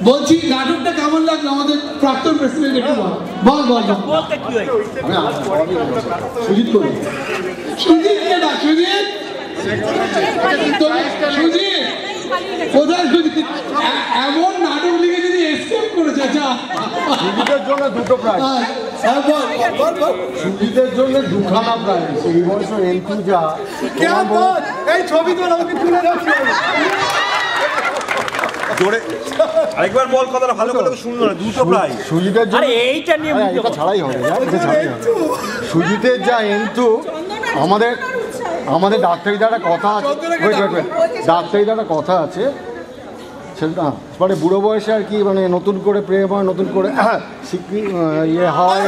বলছি নাটকটা কেমন লাগলো আমাদের প্রাক্তন প্রেসিডেন্ট একটু বল বল বলতে কি হয় সুজিত কই সুজিত কে না সুজিত সুজিত কোথায় সুজিত এমন নাটক লিখে যদি এসকেপ করেছে যা সুজিতের জন্য দুটো প্রাইজ সুজিতের জন্য দুখানা প্রাইজ এই বছর এন্টু যা এই ছবি তো আমাকে তুলে রাখছি জোরে আরেকবার বল কথাটা ভালো করে শুনলো না দুটো প্রাইজ সুজিতের জন্য এইটা নিয়ে এটা ছাড়াই হবে সুজিতের যা এন্টু আমাদের ডাক্তারিতে একটা কথা আছে ডাক্তারিতে একটা কথা আছে সেটা মানে বুড়ো বয়সে আর কি মানে নতুন করে প্রেম হয় নতুন করে ইয়ে হয়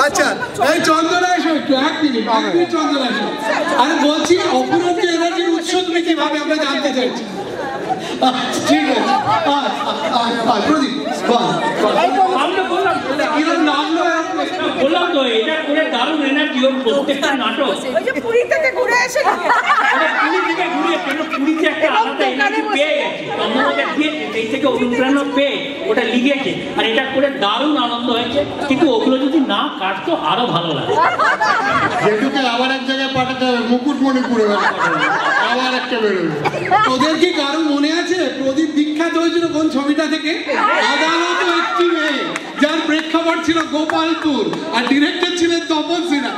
আচ্ছা এই চন্দনা এসো একটু এক মিনিট চন্দনা এসো আরে বলছি অপূরণ যে এনার্জির উৎস তুমি কিভাবে আমরা জানতে চাইছি ঠিক আছে প্রদীপ বললাম তো এটা করে দারুণ এনার্জি ওর প্রত্যেকটা নাটক পুরী থেকে ঘুরে এসে পুরী থেকে ঘুরে কেন পুরীতে একটা আলাদা এনার্জি পেয়ে গেছে অন্যদের দিয়েছে সেই থেকে অনুপ্রেরণা পেয়ে ওটা লিখেছে আর এটা করে দারুণ আনন্দ হয়েছে কিন্তু ওগুলো যদি না কাটতো আরো ভালো লাগে যেটুকে আবার এক জায়গায় পাঠাতে হবে মুকুটমণিপুরে আবার একটা বেরোবে ওদের কি কারো মনে আছে প্রদীপ বিখ্যাত হয়েছিল কোন ছবিটা থেকে আদালত একটি মেয়ে যার প্রেক্ষাপট ছিল গোপালপুর আর ডিরেক্টর ছিলেন তপন সিনহা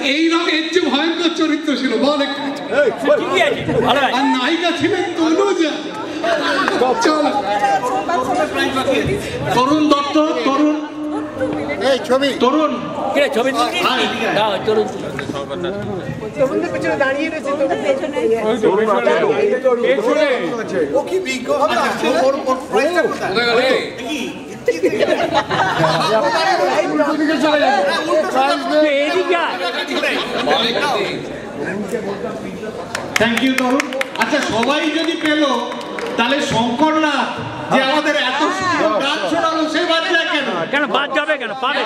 এইরকম এর চেয়ে ভয়ঙ্কর চরিত্র ছিল বল আর নায়িকা ছিলেন তনুজা তরুণ দত্ত তরুণ এই ছবি তরুণ ছবি তরুণ দাঁড়িয়ে রয়েছে ও কি বিজ্ঞভাবে থ্যাংক ইউ তরুণ আচ্ছা সবাই যদি পেল তাহলে শঙ্কররা যে আমাদের এত সুন্দর গান শোনালো সে বাদ যায় কেন বাদ যাবে কেন পাবে